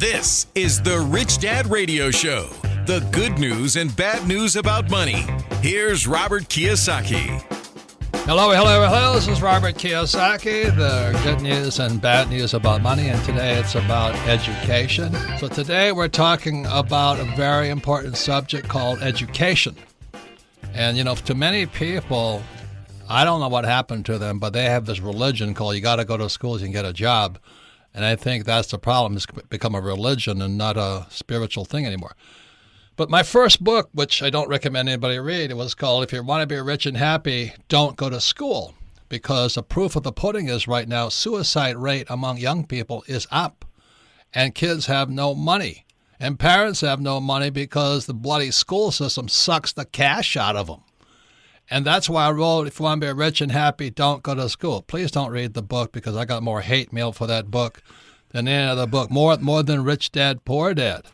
This is the Rich Dad Radio Show. The good news and bad news about money. Here's Robert Kiyosaki. Hello. This is Robert Kiyosaki. The good news and bad news about money. And today it's about education. So today we're talking about a very important subject called education. And, to many people, I don't know what happened to them, but they have this religion called you got to go to school so you can get a job. And I think that's the problem. It's become a religion and not a spiritual thing anymore. But my first book, which I don't recommend anybody read, it was called If You Want to Be Rich and Happy, Don't Go to School. Because the proof of the pudding is right now, suicide rate among young people is up. And kids have no money. And parents have no money because the bloody school system sucks the cash out of them. And that's why I wrote, if you want to be rich and happy, don't go to school. Please don't read the book because I got more hate mail for that book than any other book, more than Rich Dad, Poor Dad.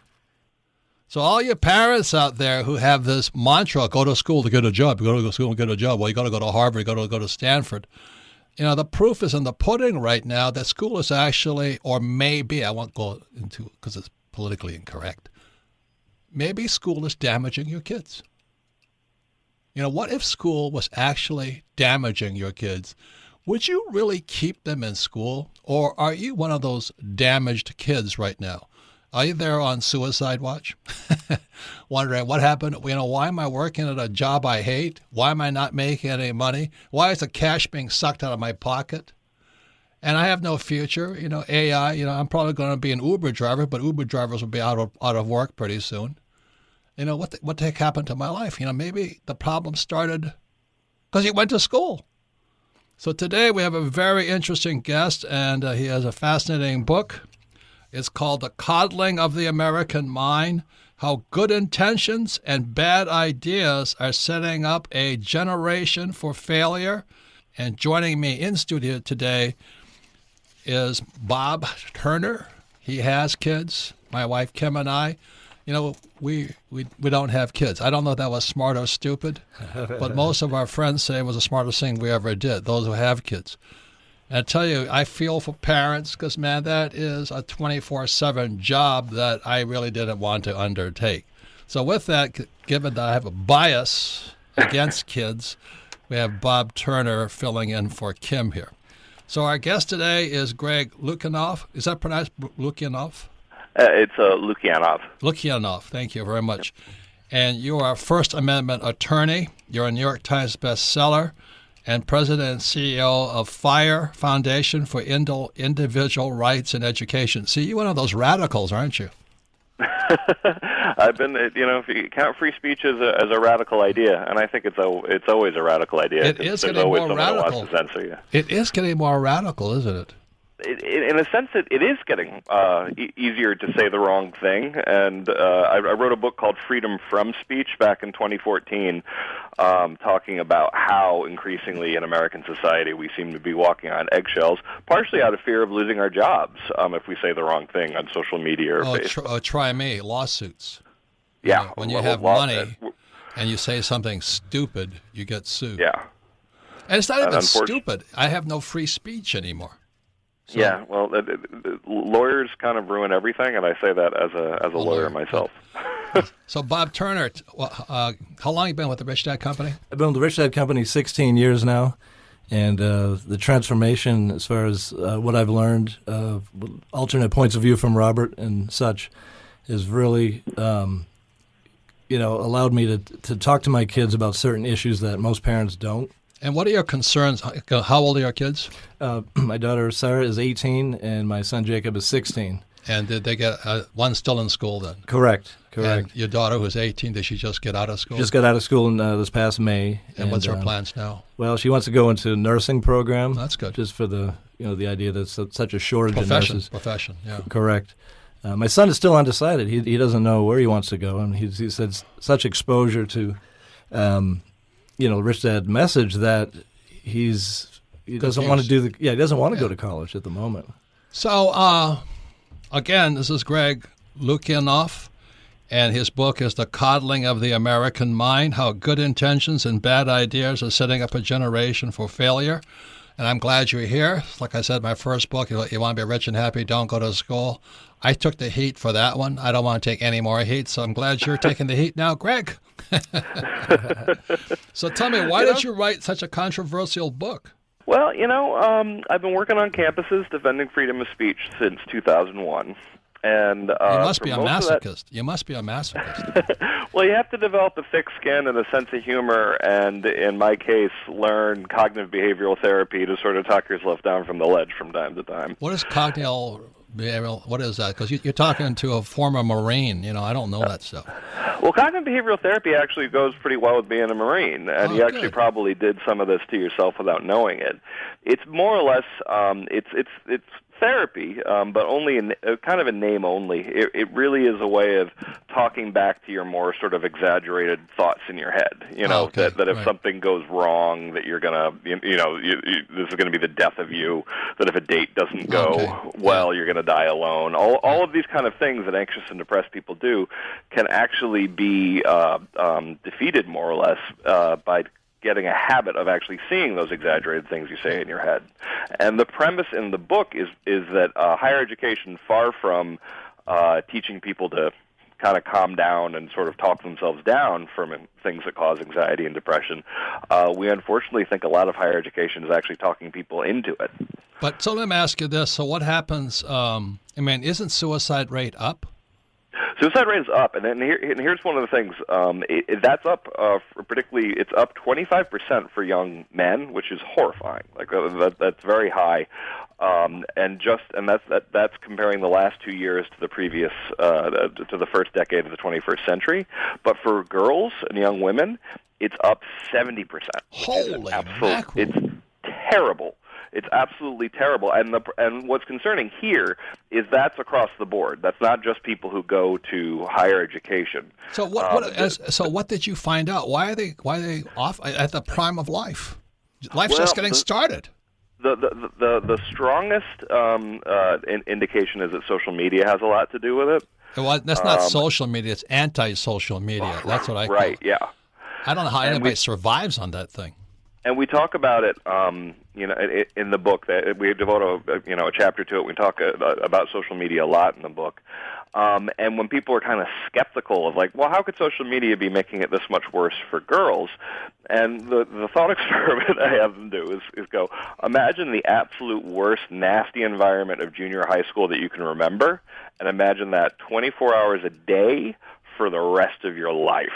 So all you parents out there who have this mantra, go to school to get a job, you got to go to school and get a job. Well, you got to go to Harvard, you got to go to Stanford. The proof is in the pudding right now that school is actually, or maybe, I won't go into because it's politically incorrect, maybe school is damaging your kids. What if school was actually damaging your kids? Would you really keep them in school? Or are you one of those damaged kids right now? Are you there on suicide watch? Wondering what happened? Why am I working at a job I hate? Why am I not making any money? Why is the cash being sucked out of my pocket? And I have no future. AI, I'm probably going to be an Uber driver, but Uber drivers will be out of work pretty soon. What the heck happened to my life? Maybe the problem started because you went to school. So today we have a very interesting guest, and he has a fascinating book. It's called The Coddling of the American Mind, How Good Intentions and Bad Ideas Are Setting Up a Generation for Failure. And joining me in studio today is Bob Turner. He has kids. My wife Kim and I. We don't have kids. I don't know if that was smart or stupid, but most of our friends say it was the smartest thing we ever did, those who have kids. And I tell you, I feel for parents because, man, that is a 24/7 job that I really didn't want to undertake. So with that, given that I have a bias against kids, we have Bob Turner filling in for Kim here. So our guest today is Greg Lukianoff. Is that pronounced Lukianoff? It's Lukianov. Lukianov, thank you very much. And you are a First Amendment attorney. You're a New York Times bestseller and president and CEO of FIRE, Foundation for Individual Rights and Education. See, you're one of those radicals, aren't you? I've been, if you count free speech as a radical idea, and I think it's always a radical idea. It is getting more radical. It is getting more radical, isn't it? In a sense, it is getting easier to say the wrong thing. And I wrote a book called Freedom from Speech back in 2014, talking about how increasingly in American society we seem to be walking on eggshells, partially out of fear of losing our jobs if we say the wrong thing on social media or Facebook. Try me, lawsuits. Yeah. When you have money and you say something stupid, you get sued. Yeah. And it's not even stupid. I have no free speech anymore. So, yeah, well, lawyers kind of ruin everything, and I say that as a lawyer myself. So, Bob Turner, how long have you been with the Rich Dad Company? I've been with the Rich Dad Company 16 years now, and the transformation as far as what I've learned, alternate points of view from Robert and such, has really, allowed me to talk to my kids about certain issues that most parents don't. And what are your concerns? How old are your kids? My daughter Sarah is 18, and my son Jacob is 16. And did they get one still in school then? Correct. And your daughter, who's 18, did she just get out of school? Just got out of school this past May. And what's her plans now? Well, she wants to go into a nursing program. That's good. Just for the idea that such a shortage of nurses. Profession, yeah. Correct. My son is still undecided. He doesn't know where he wants to go, and he said such exposure to. Rich Dad message that he doesn't want to he doesn't want to go to college at the moment. So, again, this is Greg Lukianoff, and his book is The Coddling of the American Mind, How Good Intentions and Bad Ideas Are Setting Up a Generation for Failure. And I'm glad you're here. Like I said, my first book, you want to be rich and happy, don't go to school. I took the heat for that one. I don't want to take any more heat, so I'm glad you're taking the heat now, Greg. So tell me, why did you write such a controversial book? Well, I've been working on campuses defending freedom of speech since 2001. And you must be a masochist. You must be a masochist. Well, you have to develop a thick skin and a sense of humor, and in my case, learn cognitive behavioral therapy to sort of talk yourself down from the ledge from time to time. What is cognitive behavioral? What is that? Because you're talking to a former Marine. I don't know that stuff. Well, cognitive behavioral therapy actually goes pretty well with being a Marine, and you actually probably did some of this to yourself without knowing it. It's more or less it's therapy, but only kind of a name only. It really is a way of talking back to your more sort of exaggerated thoughts in your head. That if something goes wrong, that you're gonna, this is going to be the death of you. That if a date doesn't go well, you're going to die alone. All of these kind of things that anxious and depressed people do can actually be defeated more or less by getting a habit of actually seeing those exaggerated things you say in your head. And the premise in the book is that higher education, far from teaching people to kind of calm down and sort of talk themselves down from things that cause anxiety and depression, we unfortunately think a lot of higher education is actually talking people into it. But so let me ask you this. So what happens, isn't suicide rate up? Suicide rate is up, and here's one of the things. That's up, particularly, it's up 25% for young men, which is horrifying. That's very high, and that's comparing the last 2 years to the previous, to the first decade of the 21st century. But for girls and young women, it's up 70%. Holy mackerel! It's terrible. It's absolutely terrible, and what's concerning here is that's across the board. That's not just people who go to higher education. So what did you find out? Why are they off at the prime of life? Life's just getting started. The strongest indication is that social media has a lot to do with it. Well, that's not social media; it's anti-social media. That's what I call it. Yeah. I don't know how anybody survives on that thing. And we talk about it, in the book. That we devote a chapter to it. We talk about social media a lot in the book. And when people are kind of skeptical of how could social media be making it this much worse for girls? And the thought experiment I have them do is go, imagine the absolute worst, nasty environment of junior high school that you can remember, and imagine that 24 hours a day for the rest of your life.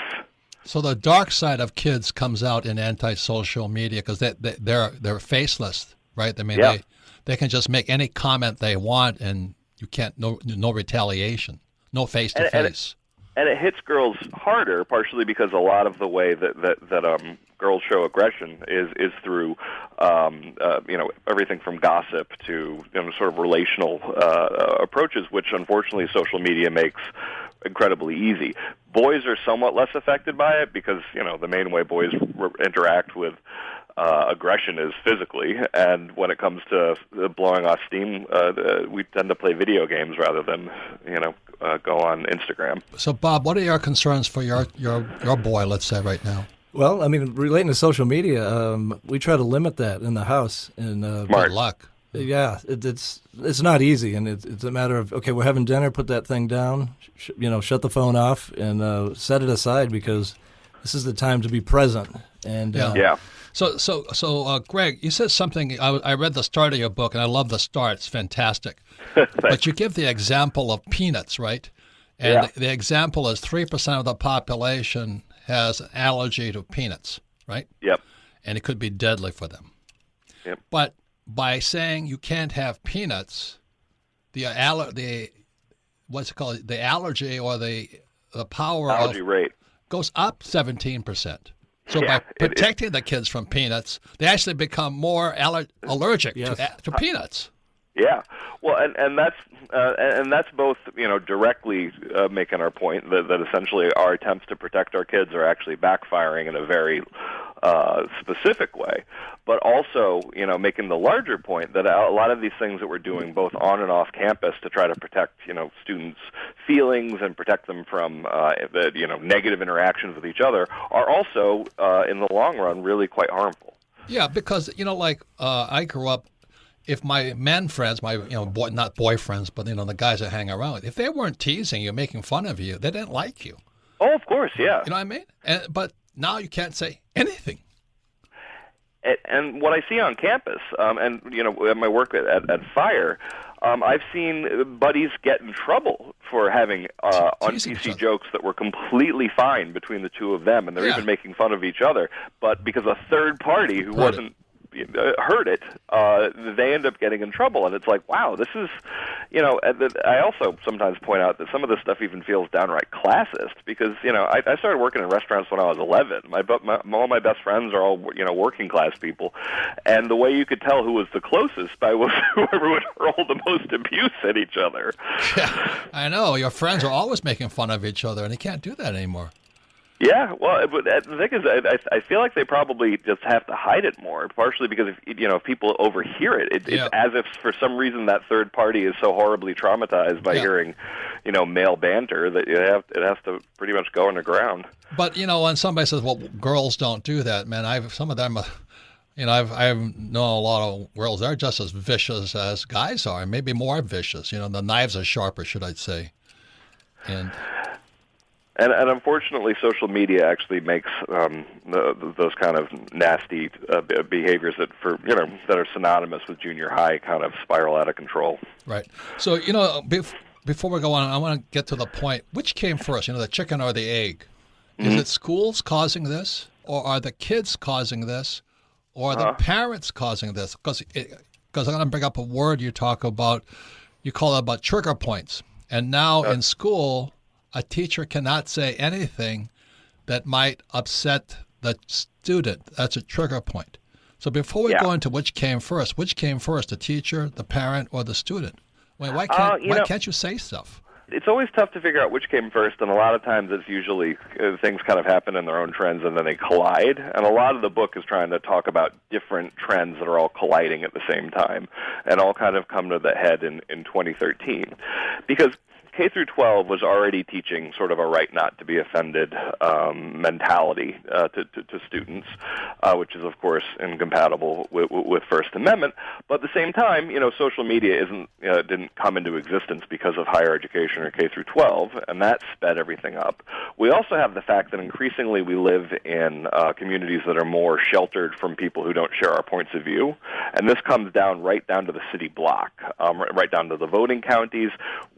So the dark side of kids comes out in anti-social media because they're faceless, right? They can just make any comment they want, and you can't no retaliation, no face to face. And it hits girls harder, partially because a lot of the way that girls show aggression is through everything from gossip to sort of relational approaches, which unfortunately social media makes incredibly easy. Boys are somewhat less affected by it because the main way boys interact with aggression is physically, and when it comes to blowing off steam, we tend to play video games rather than go on Instagram. So, Bob, what are your concerns for your boy? Let's say right now. Well, relating to social media, we try to limit that in the house. And good luck. Yeah, it's not easy, and it's a matter of, okay, we're having dinner, put that thing down, shut the phone off, and set it aside because this is the time to be present. And yeah. So, Greg, you said something. I read the start of your book, and I love the start. It's fantastic. But you give the example of peanuts, right? And the example is 3% of the population has an allergy to peanuts, right? Yep. And it could be deadly for them. Yep. But by saying you can't have peanuts, the allergy or the power allergy rate goes up 17%. So by protecting the kids from peanuts, they actually become more allergic to peanuts. Yeah, well, and that's both directly making our point that essentially our attempts to protect our kids are actually backfiring in a very specific way, but also making the larger point that a lot of these things that we're doing both on and off campus to try to protect students' feelings and protect them from negative interactions with each other are also in the long run really quite harmful. Yeah, because I grew up if my men friends, my not boyfriends, but the guys that hang around with, if they weren't teasing you, making fun of you, they didn't like you. Oh, of course, yeah. You know what I mean? But now you can't say anything. And what I see on campus, and at my work at Fire, I've seen buddies get in trouble for having un-PC jokes that were completely fine between the two of them, and they're even making fun of each other. But because a third party who wasn't heard it, they end up getting in trouble. And it's like, wow, this is, I also sometimes point out that some of this stuff even feels downright classist because, I started working in restaurants when I was 11. All my best friends are all, working class people. And the way you could tell who was the closest was whoever would hurl the most abuse at each other. Yeah, I know. Your friends are always making fun of each other, and you can't do that anymore. Yeah, well, but the thing is, I feel like they probably just have to hide it more, partially because if people overhear it, it's as if for some reason that third party is so horribly traumatized by hearing, male banter that it has to pretty much go underground. But when somebody says, "Well, girls don't do that," man, some of them. I've known a lot of girls. They're just as vicious as guys are, and maybe more vicious. The knives are sharper, should I say? And unfortunately, social media actually makes those kind of nasty behaviors that are synonymous with junior high kind of spiral out of control. Right. So before we go on, I want to get to the point: which came first? The chicken or the egg? Is it schools causing this, or are the kids causing this, or are the parents causing this? Because I'm going to bring up a word you talk about. You call it about trigger points, and now in school, a teacher cannot say anything that might upset the student. That's a trigger point. So before we go into which came first, the teacher, the parent, or the student? Why can't you say stuff? It's always tough to figure out which came first, and a lot of times it's usually things kind of happen in their own trends and then they collide. And a lot of the book is trying to talk about different trends that are all colliding at the same time and all kind of come to the head in 2013. Because K through 12 was already teaching sort of a right not to be offended mentality to students, which is, of course, incompatible with First Amendment. But at the same time, social media didn't come into existence because of higher education or K through 12, and that sped everything up. We also have the fact that increasingly we live in communities that are more sheltered from people who don't share our points of view, and this comes right down to the city block, right down to the voting counties.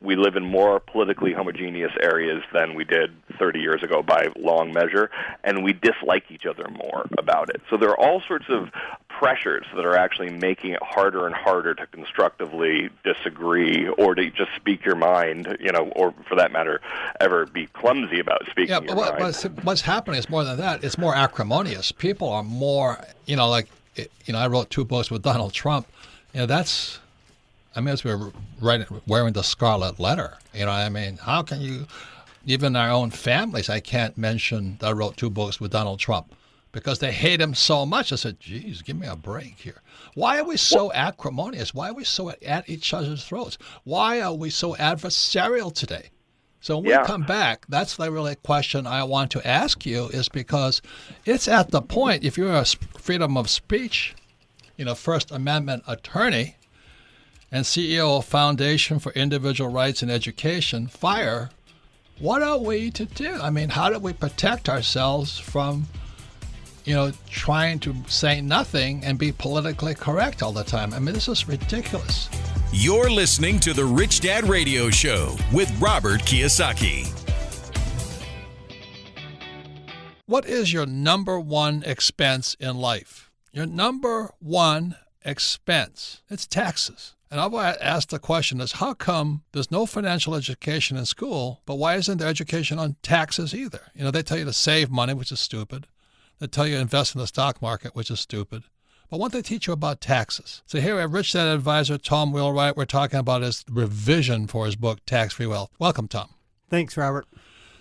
We live in more politically homogeneous areas than we did 30 years ago by long measure, and we dislike each other more about it. So there are all sorts of pressures that are actually making it harder and harder to constructively disagree or to just speak your mind, or for that matter, ever be clumsy about speaking your mind. But what's happening is more than that. It's more acrimonious. People are more, I wrote 2 books with Donald Trump. That's... as we're wearing the scarlet letter, how can you, even our own families, I can't mention that I wrote 2 books with Donald Trump because they hate him so much. I said, geez, give me a break here. Why are we so acrimonious? Why are we so at each other's throats? Why are we so adversarial today? So when we come back, that's the really question I want to ask you is because it's at the point, if you're a freedom of speech, First Amendment attorney, and CEO of Foundation for Individual Rights and Education, FIRE, what are we to do? How do we protect ourselves from, trying to say nothing and be politically correct all the time? This is ridiculous. You're listening to The Rich Dad Radio Show with Robert Kiyosaki. What is your number one expense in life? Your number one expense. It's taxes. And I've asked the question is, how come there's no financial education in school, but why isn't there education on taxes either? They tell you to save money, which is stupid. They tell you to invest in the stock market, which is stupid. But won't they teach you about taxes? So here we have Rich Dad advisor Tom Wheelwright. We're talking about his revision for his book, Tax-Free Wealth. Welcome, Tom. Thanks, Robert.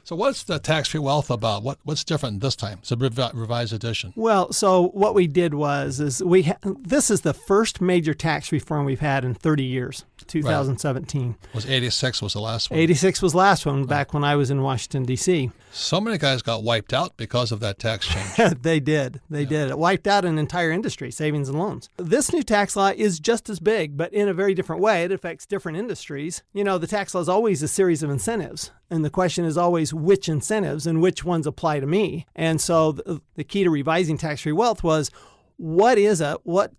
So what's the tax-free wealth about? What's different this time? It's a revised edition. Well, so what we did was this is the first major tax reform we've had in 30 years, 2017. Was 86 was the last one? 86 was the last one, back when I was in Washington, D.C. So many guys got wiped out because of that tax change. They did. It wiped out an entire industry, savings and loans. This new tax law is just as big, but in a very different way. It affects different industries. The tax law is always a series of incentives. And the question is always which incentives and which ones apply to me. And so the key to revising tax-free wealth was what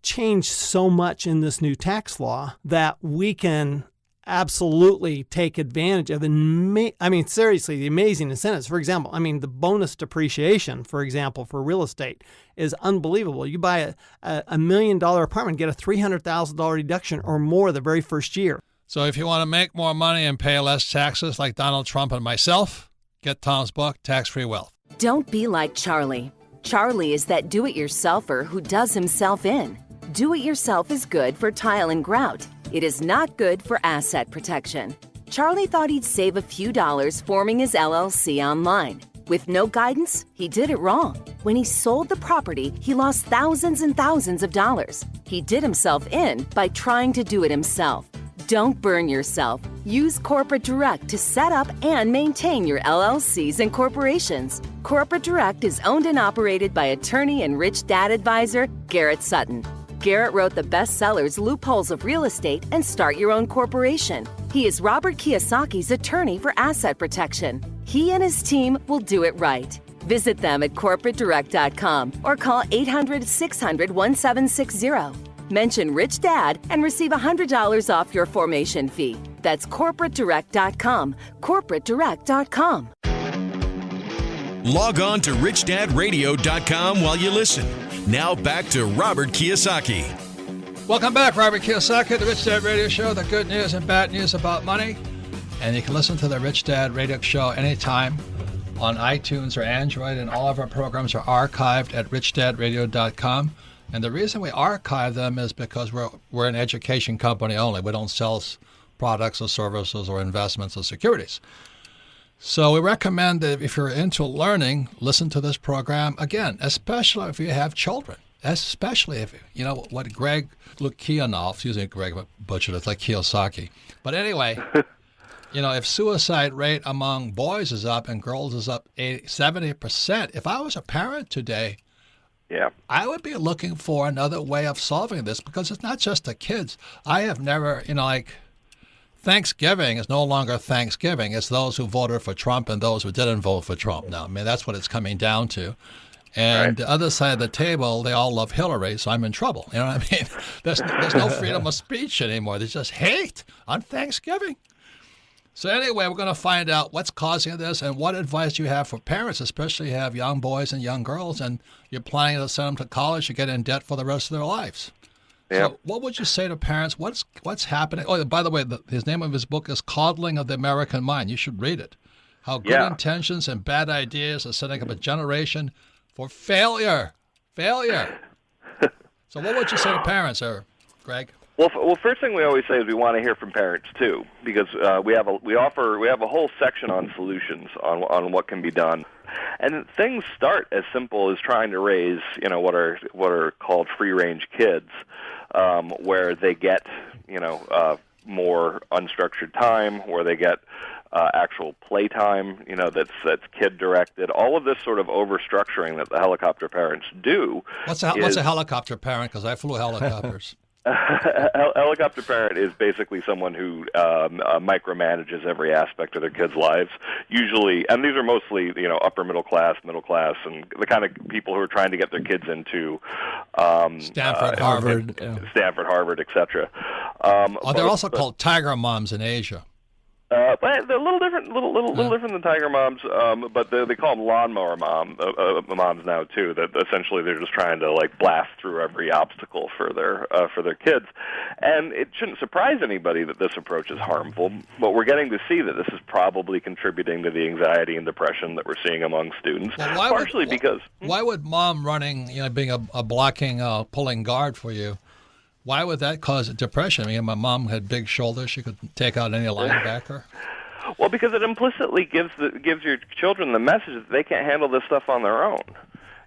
changed so much in this new tax law that we can absolutely take advantage of. And seriously, the amazing incentives. For example, the bonus depreciation, for example, for real estate is unbelievable. You buy a $1 million apartment, get a $300,000 deduction or more the very first year. So if you want to make more money and pay less taxes like Donald Trump and myself, get Tom's book, Tax-Free Wealth. Don't be like Charlie. Charlie is that do-it-yourselfer who does himself in. Do-it-yourself is good for tile and grout. It is not good for asset protection. Charlie thought he'd save a few dollars forming his LLC online. With no guidance, he did it wrong. When he sold the property, he lost thousands and thousands of dollars. He did himself in by trying to do it himself. Don't burn yourself. Use Corporate Direct to set up and maintain your LLCs and corporations. Corporate Direct is owned and operated by attorney and rich dad advisor Garrett Sutton. Garrett wrote the bestsellers Loopholes of Real Estate and Start Your Own Corporation. He is Robert Kiyosaki's attorney for asset protection. He and his team will do it right. Visit them at corporatedirect.com or call 800-600-1760. Mention Rich Dad and receive $100 off your formation fee. That's corporatedirect.com. corporatedirect.com. Log on to richdadradio.com while you listen. Now back to Robert Kiyosaki. Welcome back, Robert Kiyosaki, the Rich Dad Radio Show, the good news and bad news about money. And you can listen to the Rich Dad Radio Show anytime on iTunes or Android, and all of our programs are archived at richdadradio.com. And the reason we archive them is because we're an education company only. We don't sell products or services or investments or securities. So we recommend that if you're into learning, listen to this program again, especially if you have children. Especially if, what Greg Lukianoff, excuse me, Greg butchered it, like Kiyosaki. But anyway, if suicide rate among boys is up and girls is up 70%, if I was a parent today, yeah, I would be looking for another way of solving this, because it's not just the kids. I have never, Thanksgiving is no longer Thanksgiving. It's those who voted for Trump and those who didn't vote for Trump now. That's what it's coming down to. And right. The other side of the table, they all love Hillary, so I'm in trouble. You know what I mean? There's no freedom of speech anymore. There's just hate on Thanksgiving. So anyway, we're going to find out what's causing this and what advice you have for parents, especially if you have young boys and young girls and you're planning to send them to college to get in debt for the rest of their lives. Yeah. So what would you say to parents? What's happening? Oh, by the way, his name of his book is Coddling of the American Mind. You should read it. How good intentions and bad ideas are setting up a generation for failure. Failure. So what would you say to parents, Greg? Well, first thing we always say is we want to hear from parents too, because we have a whole section on solutions on what can be done, and things start as simple as trying to raise what are called free range kids, where they get more unstructured time, where they get actual playtime, that's kid directed. All of this sort of overstructuring that the helicopter parents do. What's a helicopter parent? Because I flew helicopters. Helicopter parent is basically someone who micromanages every aspect of their kids' lives. Usually, and these are mostly upper middle class, and the kind of people who are trying to get their kids into Stanford, Harvard, etc. They're also called tiger moms in Asia. But they're a little different, little different than tiger moms. But they call them lawnmower moms now too. That essentially they're just trying to blast through every obstacle for their kids. And it shouldn't surprise anybody that this approach is harmful. But we're getting to see that this is probably contributing to the anxiety and depression that we're seeing among students. Well, why would mom running, being a blocking, pulling guard for you? Why would that cause depression? My mom had big shoulders. She could take out any linebacker. Well, because it implicitly gives your children the message that they can't handle this stuff on their own.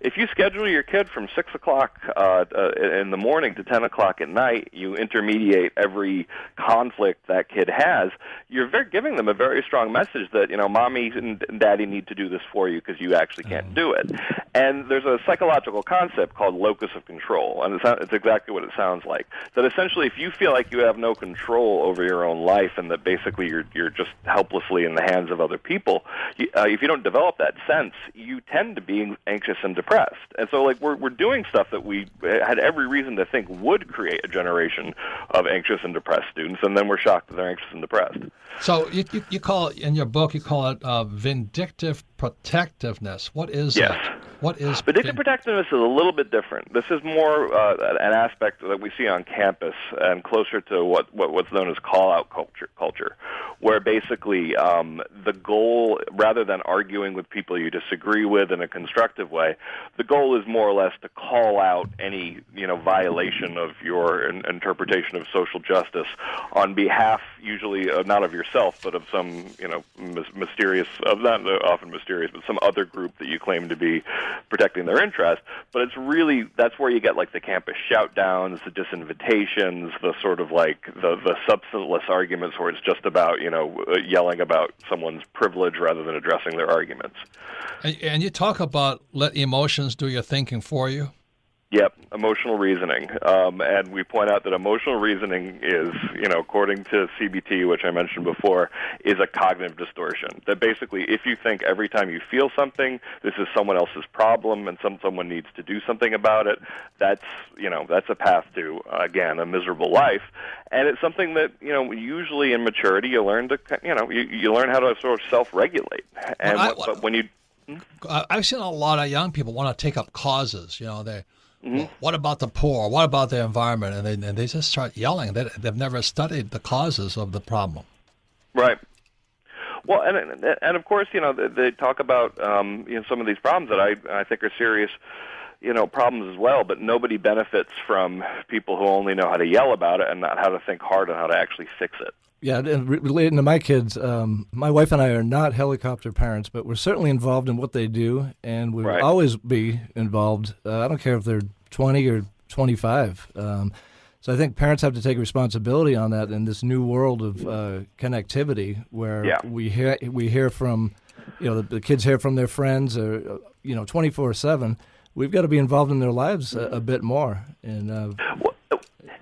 If you schedule your kid from 6 o'clock in the morning to 10 o'clock at night, you intermediate every conflict that kid has, you're giving them a very strong message that, mommy and daddy need to do this for you because you actually can't do it. And there's a psychological concept called locus of control, and it's exactly what it sounds like. That essentially, if you feel like you have no control over your own life and that basically you're just helplessly in the hands of other people, if you don't develop that sense, you tend to be anxious and depressed. And so, we're doing stuff that we had every reason to think would create a generation of anxious and depressed students, and then we're shocked that they're anxious and depressed. So you call it, in your book, you call it vindictive protectiveness. What is that? What is vindictive protectiveness is a little bit different. This is more an aspect that we see on campus and closer to what's known as call-out culture, where basically the goal, rather than arguing with people you disagree with in a constructive way, the goal is more or less to call out any violation of your interpretation of social justice on behalf, usually not of yourself, but of some mysterious, not often mysterious, but some other group that you claim to be protecting their interest. But it's really, that's where you get the campus shout downs, the disinvitations, the sort of the substanceless arguments where it's just about yelling about someone's privilege rather than addressing their arguments. And you talk about let emotions do your thinking for you. Yep, emotional reasoning. And we point out that emotional reasoning is, according to CBT, which I mentioned before, is a cognitive distortion. That basically, if you think every time you feel something, this is someone else's problem and someone needs to do something about it, that's a path to, again, a miserable life. And it's something that, usually in maturity you learn to, you learn how to sort of self-regulate. And but when you... I've seen a lot of young people want to take up causes, well, what about the poor? What about the environment? And they just start yelling. They've never studied the causes of the problem. Right. Well, and of course, they talk about some of these problems that I think are serious, problems as well. But nobody benefits from people who only know how to yell about it and not how to think hard on how to actually fix it. Yeah, and relating to my kids, my wife and I are not helicopter parents, but we're certainly involved in what they do, and we will always be involved. I don't care if they're 20 or 25. So I think parents have to take responsibility on that in this new world of connectivity, where we hear from, the kids hear from their friends, or 24/7. We've got to be involved in their lives a bit more. And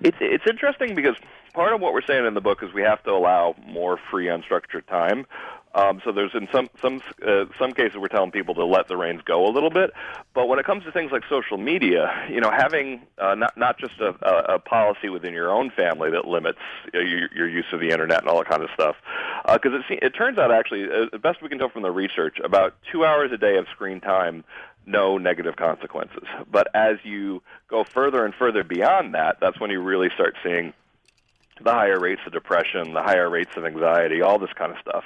it's interesting because part of what we're saying in the book is we have to allow more free, unstructured time. So there's in some cases we're telling people to let the reins go a little bit. But when it comes to things like social media, having not just a policy within your own family that limits your use of the internet and all that kind of stuff, because it turns out actually, as best we can tell from the research, about 2 hours a day of screen time, no negative consequences. But as you go further and further beyond that, that's when you really start seeing the higher rates of depression, the higher rates of anxiety, all this kind of stuff.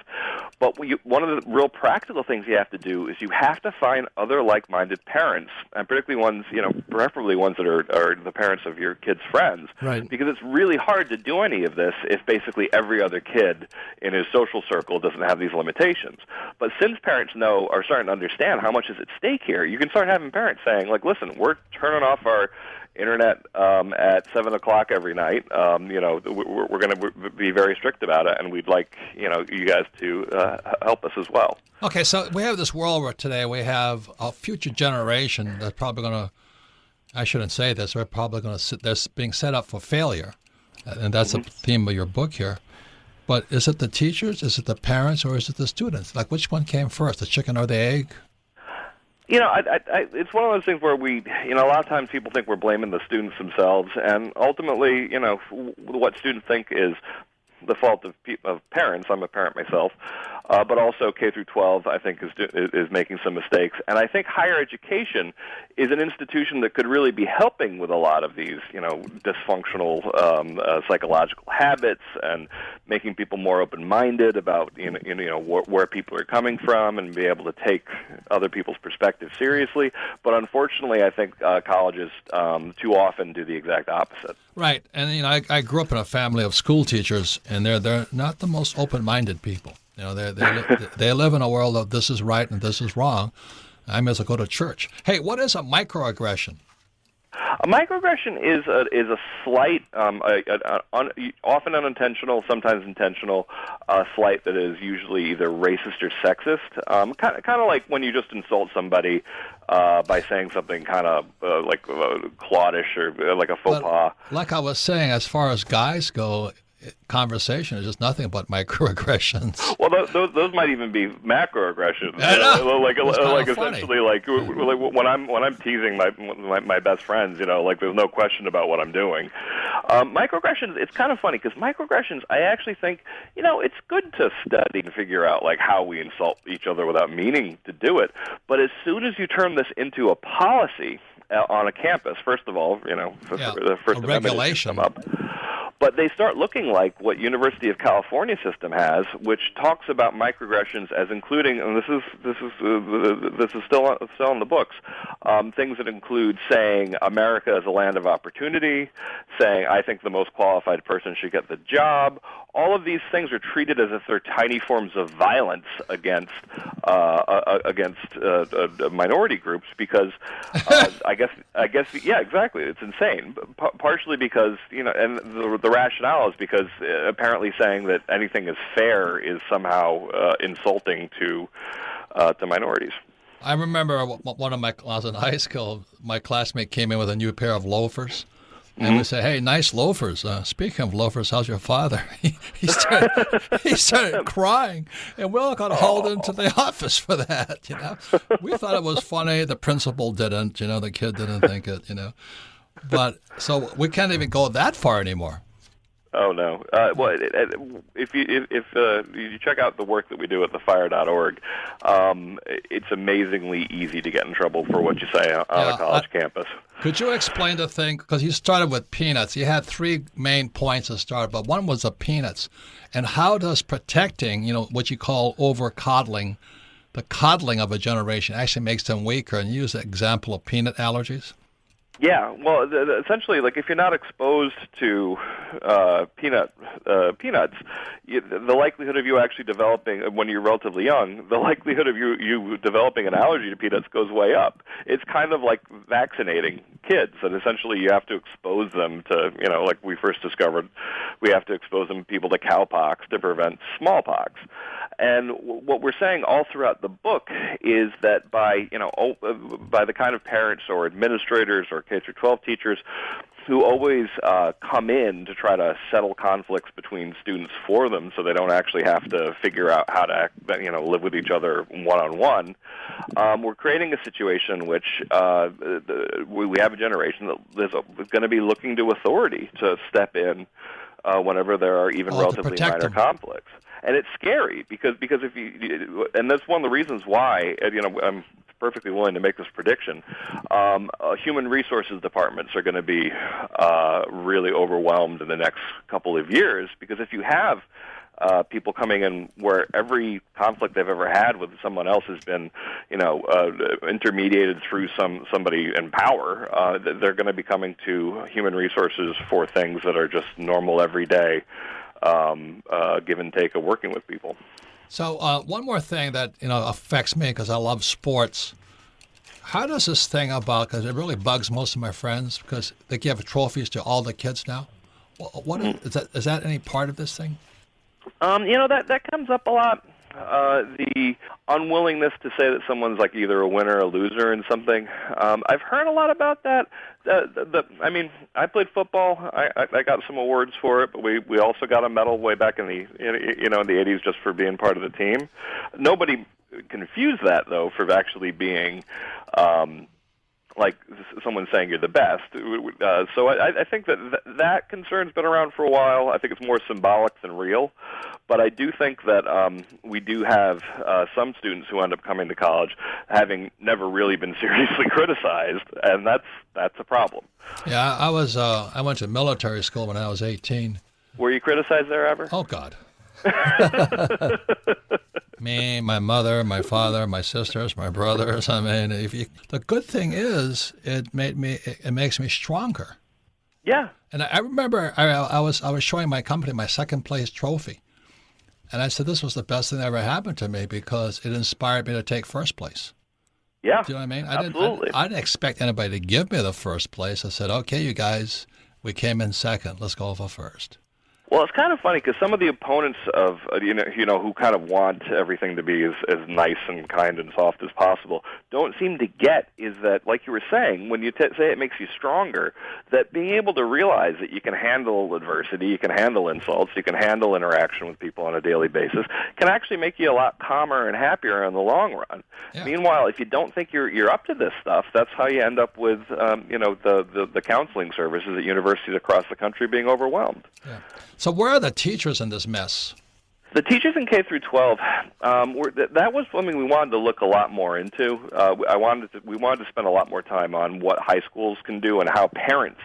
But one of the real practical things you have to do is you have to find other like-minded parents, and particularly ones, preferably ones that are the parents of your kids' friends. Right. Because it's really hard to do any of this if basically every other kid in his social circle doesn't have these limitations. But since parents are starting to understand how much is at stake here, you can start having parents saying, listen, we're turning off our internet at 7 o'clock every night. We're going to be very strict about it, and we'd like you guys to help us as well. Okay, so we have this world where today we have a future generation that's probably going to, I shouldn't say this, we're probably going to they're being set up for failure, and that's the theme of your book here. But is it the teachers, is it the parents, or is it the students? Which one came first, the chicken or the egg? It's one of those things where a lot of times people think we're blaming the students themselves, and ultimately, what students think is the fault of parents. I'm a parent myself, but also K through 12, I think, is making some mistakes. And I think higher education is an institution that could really be helping with a lot of these, dysfunctional psychological habits and making people more open-minded about, where people are coming from and be able to take other people's perspective seriously. But unfortunately, I think colleges too often do the exact opposite. Right, and I grew up in a family of school teachers, and they're not the most open-minded people. You know, they live in a world of this is right and this is wrong. I may as well go to church. Hey, what is a microaggression? A microaggression is a slight, often unintentional, sometimes intentional, slight that is usually either racist or sexist. Kind of like when you just insult somebody by saying something kind of like cloddish or like a faux pas. Like I was saying, as far as guys go, conversation is just nothing but microaggressions. Well, those might even be macroaggressions. Like essentially, like when I'm teasing my best friends, like there's no question about what I'm doing. Microaggressions, it's kind of funny because microaggressions, I actually think, it's good to study and figure out like how we insult each other without meaning to do it. But as soon as you turn this into a policy on a campus, first of all, the First Amendment issues come up. But they start looking like what University of California system has, which talks about microaggressions as including, and this is still in the books, things that include saying America is a land of opportunity, saying I think the most qualified person should get the job. All of these things are treated as if they're tiny forms of violence against minority groups because I guess yeah, exactly, it's insane. Partially because and the rationale is because apparently saying that anything is fair is somehow insulting to minorities. I remember when I was in high school, my classmate came in with a new pair of loafers. And we say, hey, nice loafers. Speaking of loafers, how's your father? He started crying, and we all got hauled into the office for that. We thought it was funny. The principal didn't. The kid didn't think it. But so we can't even go that far anymore. Oh no! Well, if you check out the work that we do at thefire.org, it's amazingly easy to get in trouble for what you say on a college campus. Could you explain the thing? Because you started with peanuts. You had three main points to start, but one was the peanuts. And how does protecting, what you call over-coddling, the coddling of a generation actually makes them weaker? And use the example of peanut allergies. Yeah, well, essentially, like if you're not exposed to peanuts, the likelihood of you actually developing, when you're relatively young, the likelihood of you developing an allergy to peanuts goes way up. It's kind of like vaccinating kids, and essentially you have to expose them to, like we first discovered, we have to expose people to cowpox to prevent smallpox. And what we're saying all throughout the book is that by the kind of parents or administrators or K-12 teachers who always come in to try to settle conflicts between students for them so they don't actually have to figure out how to live with each other one-on-one, we're creating a situation in which we have a generation that is going to be looking to authority to step in whenever there are even relatively minor conflicts. And it's scary because if you, and that's one of the reasons why, I'm perfectly willing to make this prediction. Human resources departments are going to be really overwhelmed in the next couple of years because if you have people coming in where every conflict they've ever had with someone else has been, intermediated through somebody in power, they're going to be coming to human resources for things that are just normal everyday give and take of working with people. So one more thing that affects me because I love sports. How does this thing about, because it really bugs most of my friends because they give trophies to all the kids now. What is that any part of this thing? That comes up a lot. The unwillingness to say that someone's like either a winner or a loser in something. I've heard a lot about that. I played football. I got some awards for it, but we also got a medal way back in the in the 80s just for being part of the team. Nobody confused that though for actually being like someone saying you're the best. So I think that concern's been around for a while. I think it's more symbolic than real. But I do think that we do have some students who end up coming to college having never really been seriously criticized, and that's a problem. Yeah, I went to military school when I was 18. Were you criticized there ever? Oh, God. Me, my mother, my father, my sisters, my brothers. The good thing is it makes me stronger. Yeah. And I remember I was showing my company my second place trophy, And I said, this was the best thing that ever happened to me because it inspired me to take first place. Yeah. Do you know what I mean? Absolutely. I didn't expect anybody to give me the first place. I said, okay, you guys, we came in second. Let's go for first. Well, it's kind of funny because some of the opponents of who kind of want everything to be as nice and kind and soft as possible don't seem to get is that, like you were saying, when you say it makes you stronger, that being able to realize that you can handle adversity, you can handle insults, you can handle interaction with people on a daily basis, can actually make you a lot calmer and happier in the long run. Yeah. Meanwhile, if you don't think you're up to this stuff, that's how you end up with the counseling services at universities across the country being overwhelmed. Yeah. So where are the teachers in this mess? The teachers in K through 12, that was something we wanted to look a lot more into. We wanted to spend a lot more time on what high schools can do and how parents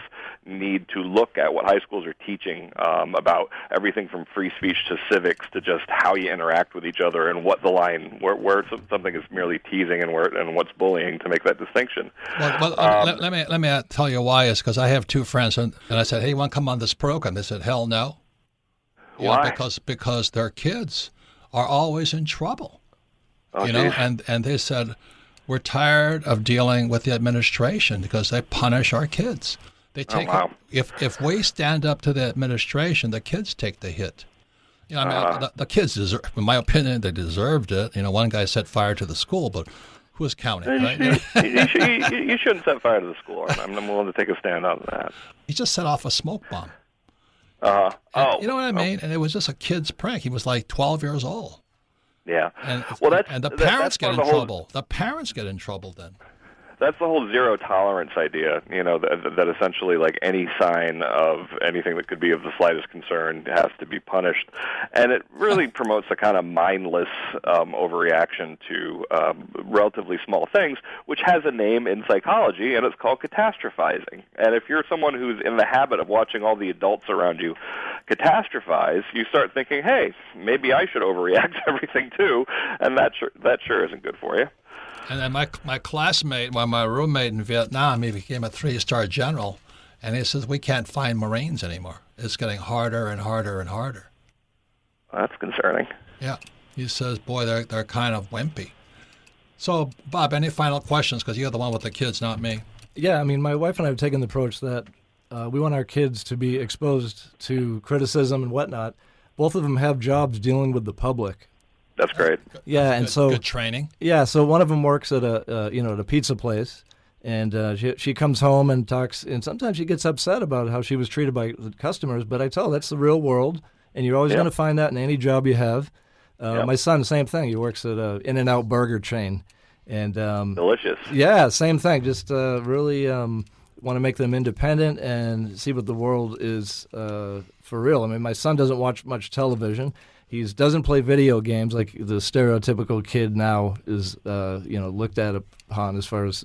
need to look at what high schools are teaching about everything from free speech to civics to just how you interact with each other and what the line where something is merely teasing and what's bullying, to make that distinction. Let me tell you why. Is because I have two friends and I said, hey, you want to come on this program? They said, hell no. Why? Because their kids are always in trouble. Oh, and they said, we're tired of dealing with the administration because they punish our kids. They take if we stand up to the administration, the kids take the hit. The kids deserve, in my opinion, they deserved it. One guy set fire to the school, but who's counting? Right? You shouldn't set fire to the school. I'm willing to take a stand on that. He just set off a smoke bomb. You know what I mean? And it was just a kid's prank. He was like 12 years old. Yeah. And the parents get in trouble. The parents get in trouble then. That's the whole zero tolerance idea, that essentially like any sign of anything that could be of the slightest concern has to be punished. And it really promotes a kind of mindless overreaction to relatively small things, which has a name in psychology, and it's called catastrophizing. And if you're someone who's in the habit of watching all the adults around you catastrophize, you start thinking, hey, maybe I should overreact to everything too, and that sure isn't good for you. And then my classmate, my roommate in Vietnam, he became a 3-star general, and he says, we can't find Marines anymore. It's getting harder and harder and harder. That's concerning. Yeah. He says, boy, they're kind of wimpy. So, Bob, any final questions? Because you're the one with the kids, not me. Yeah, I mean, my wife and I have taken the approach that we want our kids to be exposed to criticism and whatnot. Both of them have jobs dealing with the public. That's great. Yeah, and so good training. Yeah, so one of them works at a pizza place, and she comes home and talks, and sometimes she gets upset about how she was treated by the customers. But I tell her that's the real world, and you're always going to find that in any job you have. My son, same thing. He works at a In-N-Out burger chain, and delicious. Yeah, same thing. Just really want to make them independent and see what the world is for real. I mean, my son doesn't watch much television. He doesn't play video games like the stereotypical kid now is, looked at upon as far as.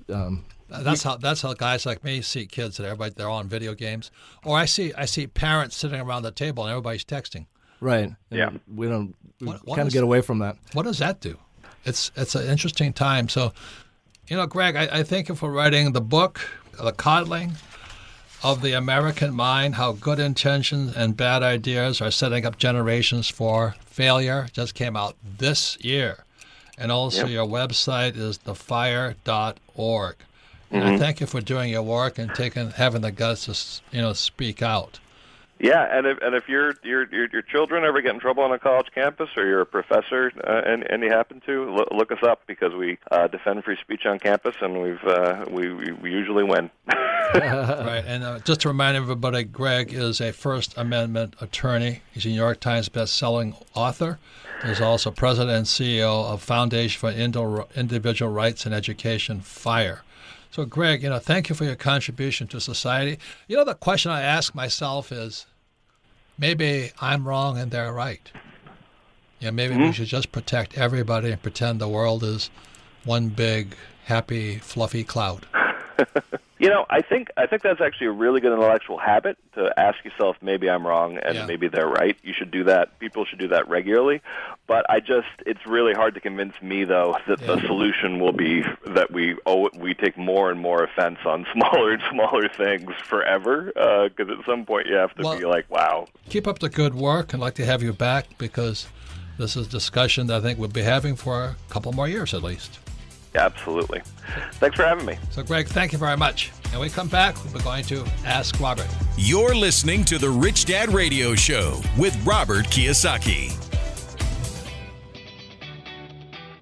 That's how guys like me see kids that they're on video games, or I see parents sitting around the table and everybody's texting. Right. And we kind of get away from that. What does that do? It's an interesting time. So, Greg, I think if we're writing the book, The Coddling of the American Mind, How Good Intentions and Bad Ideas Are Setting Up Generations for Failure, just came out this year. And also your website is thefire.org. And I thank you for doing your work and having the guts to speak out. Yeah, and if your children ever get in trouble on a college campus, or you're a professor and you happen to, look us up, because we defend free speech on campus, and we usually win. Right, and just to remind everybody, Greg is a First Amendment attorney. He's a New York Times best-selling author. He's also president and CEO of Foundation for Individual Rights and Education, FIRE. So, Greg, thank you for your contribution to society. The question I ask myself is, maybe I'm wrong and they're right. Maybe we should just protect everybody and pretend the world is one big, happy, fluffy cloud. I think that's actually a really good intellectual habit, to ask yourself, maybe I'm wrong and maybe they're right. You should do that. People should do that regularly. But it's really hard to convince me, though, that the solution will be that we take more and more offense on smaller and smaller things forever, because at some point you have to be like, wow. Keep up the good work. I'd like to have you back, because This is discussion that I think we'll be having for a couple more years at least. Yeah, absolutely. Thanks for having me. So, Greg, thank you very much. When we come back, we're going to Ask Robert. You're listening to the Rich Dad Radio Show with Robert Kiyosaki.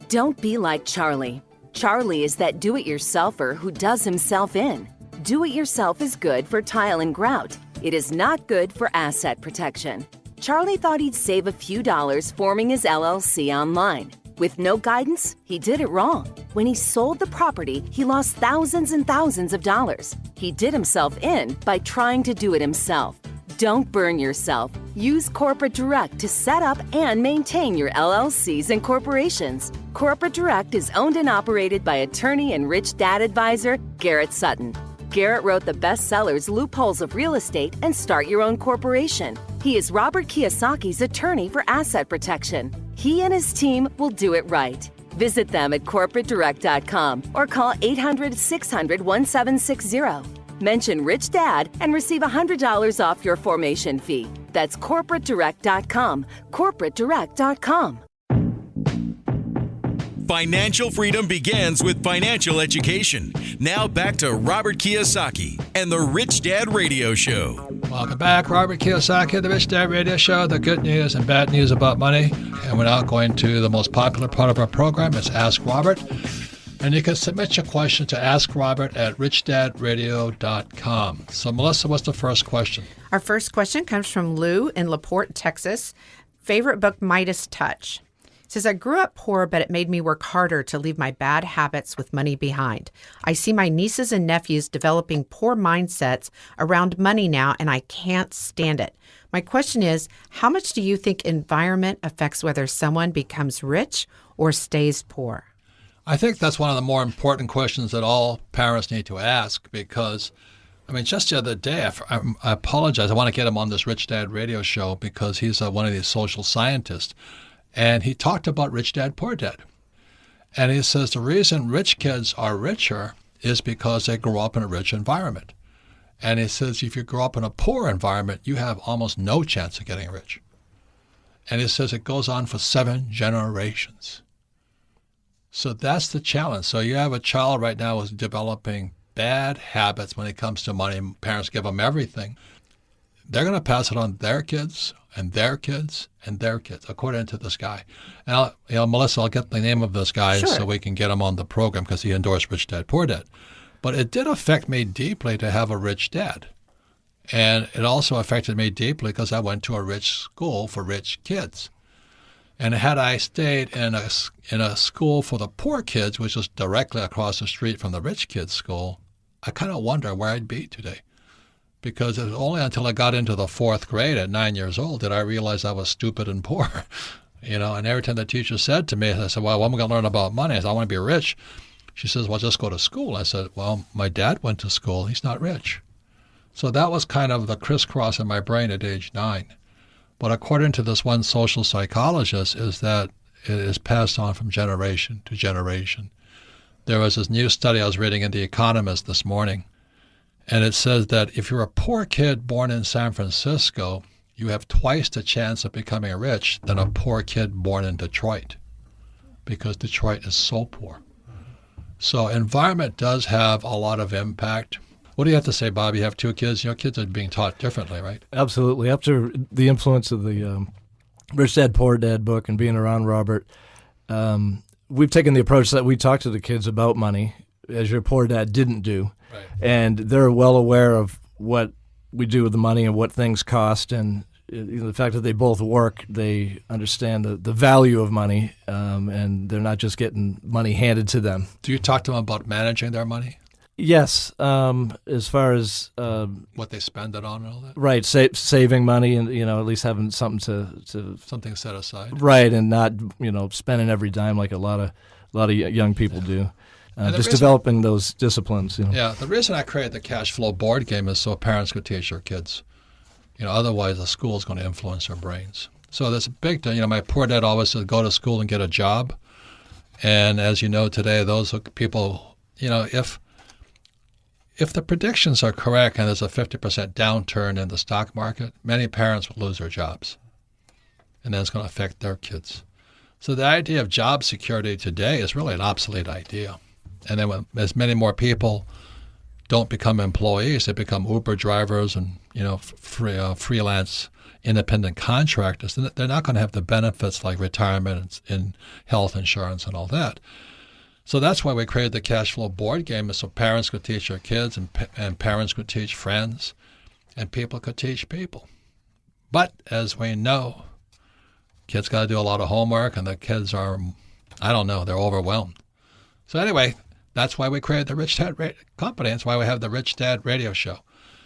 Don't be like Charlie. Charlie is that do-it-yourselfer who does himself in. Do-it-yourself is good for tile and grout. It is not good for asset protection. Charlie thought he'd save a few dollars forming his LLC online. With no guidance, he did it wrong. When he sold the property, he lost thousands and thousands of dollars. He did himself in by trying to do it himself. Don't burn yourself. Use Corporate Direct to set up and maintain your LLCs and corporations. Corporate Direct is owned and operated by attorney and rich dad advisor Garrett Sutton. Garrett wrote the bestsellers Loopholes of Real Estate and Start Your Own Corporation. He is Robert Kiyosaki's attorney for asset protection. He and his team will do it right. Visit them at corporatedirect.com or call 800-600-1760. Mention Rich Dad and receive $100 off your formation fee. That's corporatedirect.com. corporatedirect.com. Financial freedom begins with financial education. Now back to Robert Kiyosaki and the Rich Dad Radio Show. Welcome back. Robert Kiyosaki, the Rich Dad Radio Show, the good news and bad news about money. And we're now going to the most popular part of our program. It's Ask Robert. And you can submit your question to AskRobert@RichDadRadio.com. So, Melissa, what's the first question? Our first question comes from Lou in LaPorte, Texas. Favorite book, Midas Touch. It says, I grew up poor, but it made me work harder to leave my bad habits with money behind. I see my nieces and nephews developing poor mindsets around money now, and I can't stand it. My question is, how much do you think environment affects whether someone becomes rich or stays poor? I think that's one of the more important questions that all parents need to ask because, I mean, just the other day, I apologize. I want to get him on this Rich Dad Radio Show because he's one of these social scientists. And he talked about rich dad, poor dad. And he says the reason rich kids are richer is because they grow up in a rich environment. And he says if you grow up in a poor environment, you have almost no chance of getting rich. And he says it goes on for 7 generations. So that's the challenge. So you have a child right now who's developing bad habits when it comes to money. Parents give them everything. They're going to pass it on to their kids and their kids and their kids, according to this guy. And Melissa, I'll get the name of this guy so we can get him on the program because he endorsed Rich Dad, Poor Dad. But it did affect me deeply to have a rich dad. And it also affected me deeply because I went to a rich school for rich kids. And had I stayed in a school for the poor kids, which was directly across the street from the rich kids' school, I kind of wonder where I'd be today. Because it was only until I got into the 4th grade at 9 years old did I realize I was stupid and poor. And every time the teacher said to me, I said, well, what am I going to learn about money? I said, I want to be rich. She says, well, just go to school. I said, well, my dad went to school. He's not rich. So that was kind of the crisscross in my brain at age 9. But according to this one social psychologist, is that it is passed on from generation to generation. There was this new study I was reading in The Economist this morning, and it says that if you're a poor kid born in San Francisco, you have twice the chance of becoming rich than a poor kid born in Detroit, because Detroit is so poor. So environment does have a lot of impact. What do you have to say, Bob? You have 2 kids. Kids are being taught differently, right? Absolutely. After the influence of the Rich Dad, Poor Dad book and being around Robert, we've taken the approach that we talk to the kids about money, as your poor dad didn't do. Right. And they're well aware of what we do with the money and what things cost. And the fact that they both work, they understand the value of money, and they're not just getting money handed to them. Do you talk to them about managing their money? Yes, as far as what they spend it on and all that. Right, saving money and at least having something to something set aside. Right, and not spending every dime like a lot of young people do. Just developing those disciplines. Yeah, the reason I created the cash flow board game is so parents could teach their kids. Otherwise the school is going to influence their brains. So there's a big thing. My poor dad always said, go to school and get a job. And as you know today, those people, if the predictions are correct and there's a 50% downturn in the stock market, many parents will lose their jobs. and then it's going to affect their kids. So the idea of job security today is really an obsolete idea. And then when as many more people don't become employees, they become Uber drivers and freelance independent contractors, then they're not going to have the benefits like retirement and health insurance and all that. So that's why we created the cash flow board game, so parents could teach their kids and parents could teach friends and people could teach people. But as we know, kids got to do a lot of homework and the kids are, they're overwhelmed. So anyway, that's why we created the Rich Dad Company. That's why we have the Rich Dad Radio Show.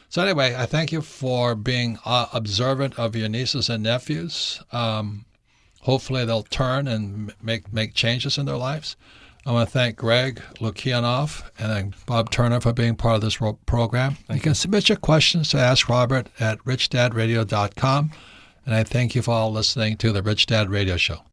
So anyway, I thank you for being observant of your nieces and nephews. Hopefully they'll turn and make changes in their lives. I want to thank Greg Lukianoff and Bob Turner for being part of this program. You can submit your questions to Ask Robert at richdadradio.com. And I thank you for all listening to the Rich Dad Radio Show.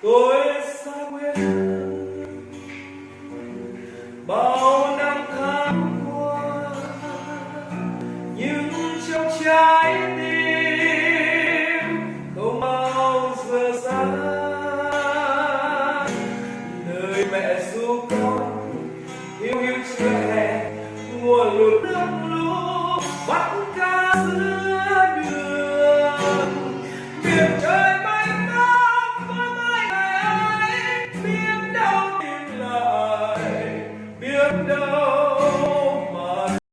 Tôi xa quê